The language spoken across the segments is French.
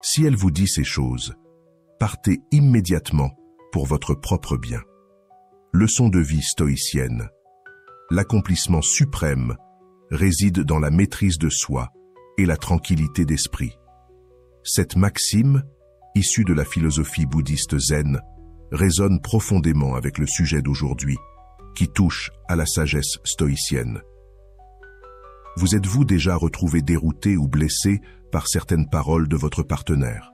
Si elle vous dit ces choses, partez immédiatement pour votre propre bien. Leçon de vie stoïcienne. L'accomplissement suprême réside dans la maîtrise de soi et la tranquillité d'esprit. Cette maxime, issue de la philosophie bouddhiste zen, résonne profondément avec le sujet d'aujourd'hui, qui touche à la sagesse stoïcienne. Vous êtes-vous déjà retrouvé dérouté ou blessé par certaines paroles de votre partenaire?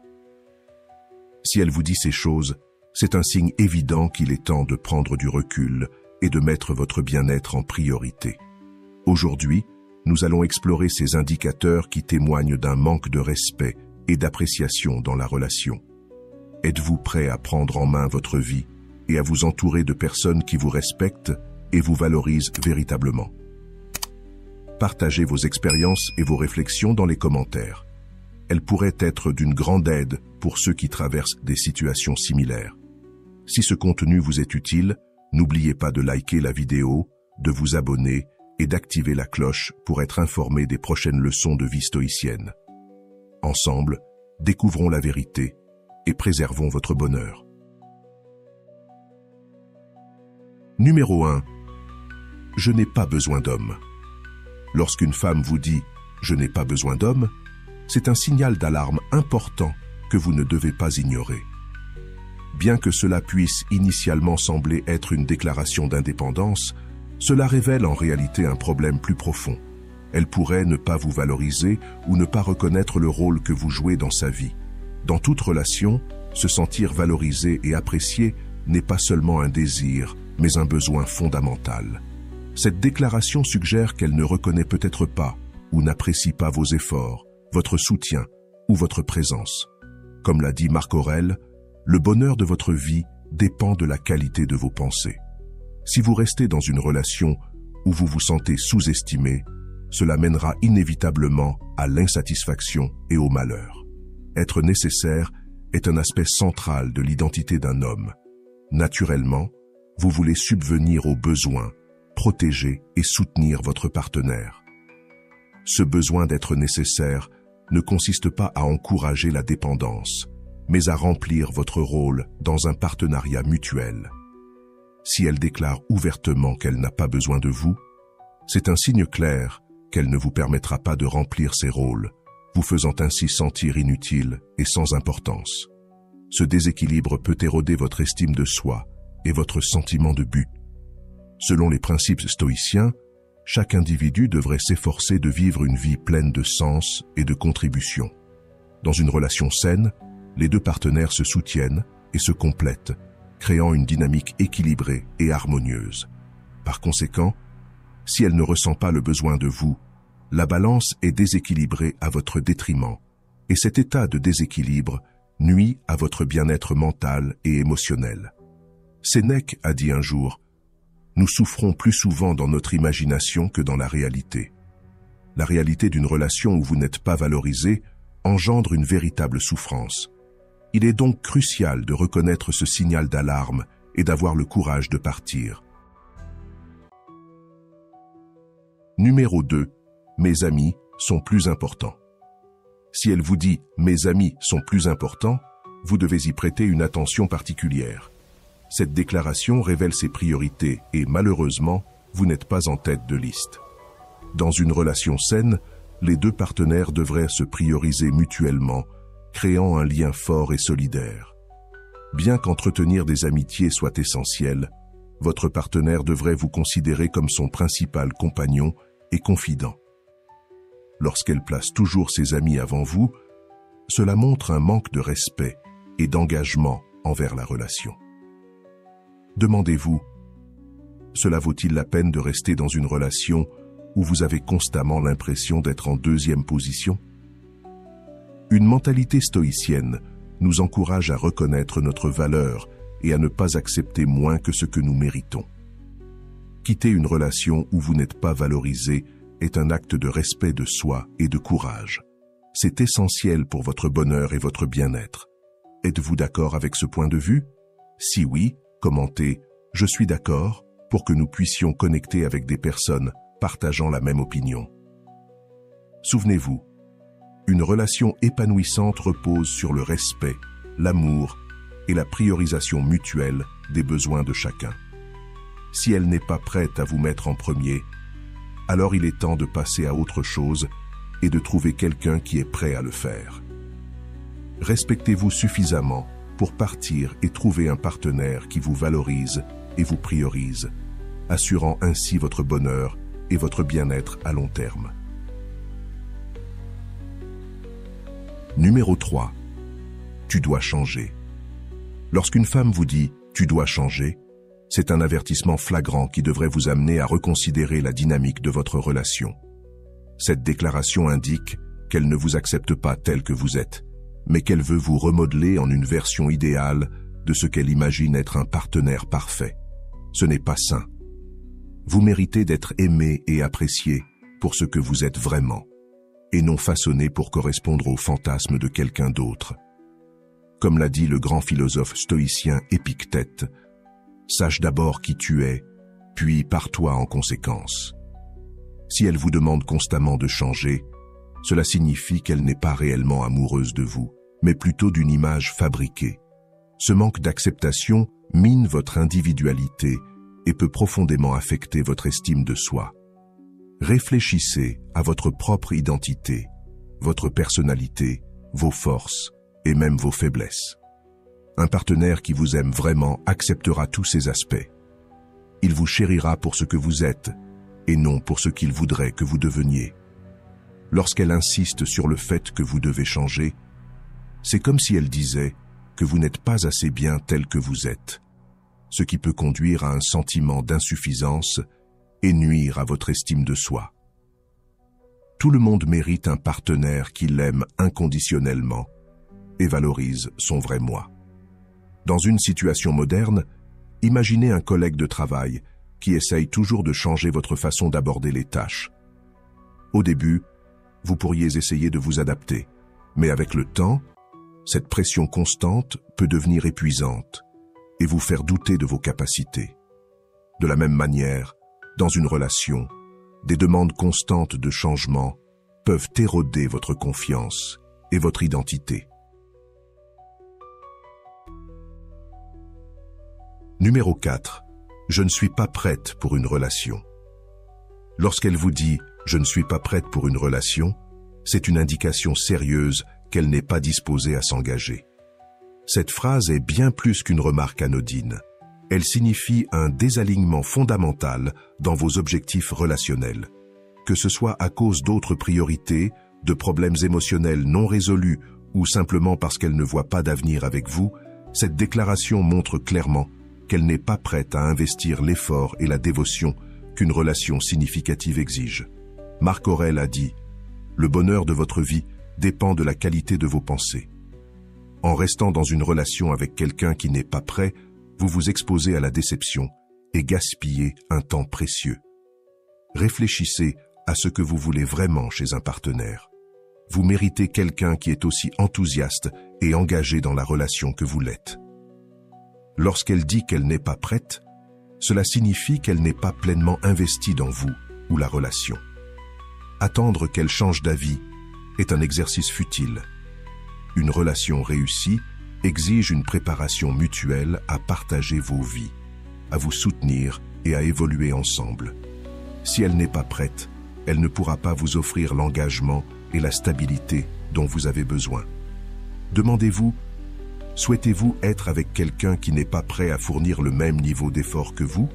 Si elle vous dit ces choses, c'est un signe évident qu'il est temps de prendre du recul et de mettre votre bien-être en priorité. Aujourd'hui, nous allons explorer ces indicateurs qui témoignent d'un manque de respect et d'appréciation dans la relation. Êtes-vous prêt à prendre en main votre vie et à vous entourer de personnes qui vous respectent et vous valorisent véritablement? Partagez vos expériences et vos réflexions dans les commentaires. Elles pourraient être d'une grande aide pour ceux qui traversent des situations similaires. Si ce contenu vous est utile, n'oubliez pas de liker la vidéo, de vous abonner et d'activer la cloche pour être informé des prochaines leçons de vie stoïcienne. Ensemble, découvrons la vérité et préservons votre bonheur. Numéro 1. Je n'ai pas besoin d'homme. Lorsqu'une femme vous dit « je n'ai pas besoin d'homme », c'est un signal d'alarme important que vous ne devez pas ignorer. Bien que cela puisse initialement sembler être une déclaration d'indépendance, cela révèle en réalité un problème plus profond. Elle pourrait ne pas vous valoriser ou ne pas reconnaître le rôle que vous jouez dans sa vie. Dans toute relation, se sentir valorisé et apprécié n'est pas seulement un désir, mais un besoin fondamental. Cette déclaration suggère qu'elle ne reconnaît peut-être pas ou n'apprécie pas vos efforts, votre soutien ou votre présence. Comme l'a dit Marc Aurèle, le bonheur de votre vie dépend de la qualité de vos pensées. Si vous restez dans une relation où vous vous sentez sous-estimé, cela mènera inévitablement à l'insatisfaction et au malheur. Être nécessaire est un aspect central de l'identité d'un homme. Naturellement, vous voulez subvenir aux besoins, protéger et soutenir votre partenaire. Ce besoin d'être nécessaire ne consiste pas à encourager la dépendance, mais à remplir votre rôle dans un partenariat mutuel. Si elle déclare ouvertement qu'elle n'a pas besoin de vous, c'est un signe clair qu'elle ne vous permettra pas de remplir ses rôles, vous faisant ainsi sentir inutile et sans importance. Ce déséquilibre peut éroder votre estime de soi et votre sentiment de but. Selon les principes stoïciens, chaque individu devrait s'efforcer de vivre une vie pleine de sens et de contribution. Dans une relation saine, les deux partenaires se soutiennent et se complètent, créant une dynamique équilibrée et harmonieuse. Par conséquent, si elle ne ressent pas le besoin de vous, la balance est déséquilibrée à votre détriment, et cet état de déséquilibre nuit à votre bien-être mental et émotionnel. Sénèque a dit un jour: « Nous souffrons plus souvent dans notre imagination que dans la réalité. » La réalité d'une relation où vous n'êtes pas valorisé engendre une véritable souffrance. Il est donc crucial de reconnaître ce signal d'alarme et d'avoir le courage de partir. Numéro 2. Mes amis sont plus importants. Si elle vous dit « mes amis sont plus importants », vous devez y prêter une attention particulière. Cette déclaration révèle ses priorités et malheureusement, vous n'êtes pas en tête de liste. Dans une relation saine, les deux partenaires devraient se prioriser mutuellement, créant un lien fort et solidaire. Bien qu'entretenir des amitiés soit essentiel, votre partenaire devrait vous considérer comme son principal compagnon et confident. Lorsqu'elle place toujours ses amis avant vous, cela montre un manque de respect et d'engagement envers la relation. Demandez-vous, cela vaut-il la peine de rester dans une relation où vous avez constamment l'impression d'être en deuxième position? Une mentalité stoïcienne nous encourage à reconnaître notre valeur et à ne pas accepter moins que ce que nous méritons. Quitter une relation où vous n'êtes pas valorisé est un acte de respect de soi et de courage. C'est essentiel pour votre bonheur et votre bien-être. Êtes-vous d'accord avec ce point de vue? Si oui, commentez « Je suis d'accord » pour que nous puissions connecter avec des personnes partageant la même opinion. Souvenez-vous, Une relation épanouissante repose sur le respect, l'amour et la priorisation mutuelle des besoins de chacun. Si elle n'est pas prête à vous mettre en premier, alors il est temps de passer à autre chose et de trouver quelqu'un qui est prêt à le faire. Respectez-vous suffisamment pour partir et trouver un partenaire qui vous valorise et vous priorise, assurant ainsi votre bonheur et votre bien-être à long terme. Numéro 3. Tu dois changer. Lorsqu'une femme vous dit « tu dois changer », c'est un avertissement flagrant qui devrait vous amener à reconsidérer la dynamique de votre relation. Cette déclaration indique qu'elle ne vous accepte pas tel que vous êtes, mais qu'elle veut vous remodeler en une version idéale de ce qu'elle imagine être un partenaire parfait. Ce n'est pas sain. Vous méritez d'être aimé et apprécié pour ce que vous êtes vraiment, et non façonné pour correspondre aux fantasmes de quelqu'un d'autre. Comme l'a dit le grand philosophe stoïcien Épictète, « Sache d'abord qui tu es, puis pars-toi en conséquence. » Si elle vous demande constamment de changer, cela signifie qu'elle n'est pas réellement amoureuse de vous, mais plutôt d'une image fabriquée. Ce manque d'acceptation mine votre individualité et peut profondément affecter votre estime de soi. Réfléchissez à votre propre identité, votre personnalité, vos forces et même vos faiblesses. Un partenaire qui vous aime vraiment acceptera tous ces aspects. Il vous chérira pour ce que vous êtes et non pour ce qu'il voudrait que vous deveniez. Lorsqu'elle insiste sur le fait que vous devez changer, c'est comme si elle disait que vous n'êtes pas assez bien tel que vous êtes, ce qui peut conduire à un sentiment d'insuffisance et nuire à votre estime de soi. Tout le monde mérite un partenaire qui l'aime inconditionnellement et valorise son vrai moi. Dans une situation moderne, imaginez un collègue de travail qui essaye toujours de changer votre façon d'aborder les tâches. Au début, vous pourriez essayer de vous adapter, mais avec le temps, cette pression constante peut devenir épuisante et vous faire douter de vos capacités. De la même manière, dans une relation, des demandes constantes de changement peuvent éroder votre confiance et votre identité. Numéro 4. Je ne suis pas prête pour une relation. Lorsqu'elle vous dit « je ne suis pas prête pour une relation », c'est une indication sérieuse qu'elle n'est pas disposée à s'engager. Cette phrase est bien plus qu'une remarque anodine. Elle signifie un désalignement fondamental dans vos objectifs relationnels. Que ce soit à cause d'autres priorités, de problèmes émotionnels non résolus ou simplement parce qu'elle ne voit pas d'avenir avec vous, cette déclaration montre clairement qu'elle n'est pas prête à investir l'effort et la dévotion qu'une relation significative exige. Marc Aurèle a dit « Le bonheur de votre vie dépend de la qualité de vos pensées. » En restant dans une relation avec quelqu'un qui n'est pas prêt, vous vous exposez à la déception et gaspillez un temps précieux. Réfléchissez à ce que vous voulez vraiment chez un partenaire. Vous méritez quelqu'un qui est aussi enthousiaste et engagé dans la relation que vous l'êtes. Lorsqu'elle dit qu'elle n'est pas prête, cela signifie qu'elle n'est pas pleinement investie dans vous ou la relation. Attendre qu'elle change d'avis est un exercice futile. Une relation réussie exige une préparation mutuelle à partager vos vies, à vous soutenir et à évoluer ensemble. Si elle n'est pas prête, elle ne pourra pas vous offrir l'engagement et la stabilité dont vous avez besoin. Demandez-vous, souhaitez-vous être avec quelqu'un qui n'est pas prêt à fournir le même niveau d'effort que vous?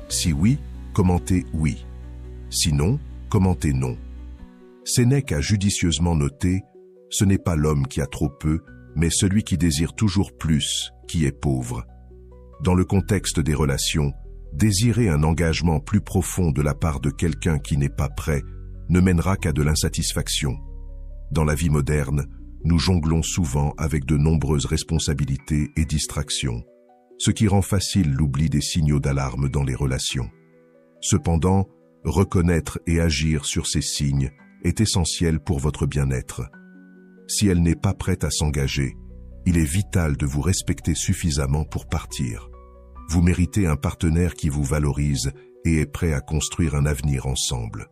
Si oui, commentez « oui ». Sinon, commentez « non ». Sénèque a judicieusement noté « Ce n'est pas l'homme qui a trop peu, mais celui qui désire toujours plus, qui est pauvre ». Dans le contexte des relations, désirer un engagement plus profond de la part de quelqu'un qui n'est pas prêt ne mènera qu'à de l'insatisfaction. Dans la vie moderne, nous jonglons souvent avec de nombreuses responsabilités et distractions, ce qui rend facile l'oubli des signaux d'alarme dans les relations. Cependant, reconnaître et agir sur ces signes est essentiel pour votre bien-être. Si elle n'est pas prête à s'engager, il est vital de vous respecter suffisamment pour partir. Vous méritez un partenaire qui vous valorise et est prêt à construire un avenir ensemble.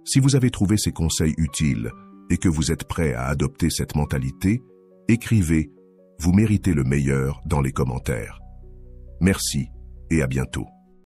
Si vous avez trouvé ces conseils utiles, et que vous êtes prêt à adopter cette mentalité, écrivez « Vous méritez le meilleur » dans les commentaires. Merci et à bientôt.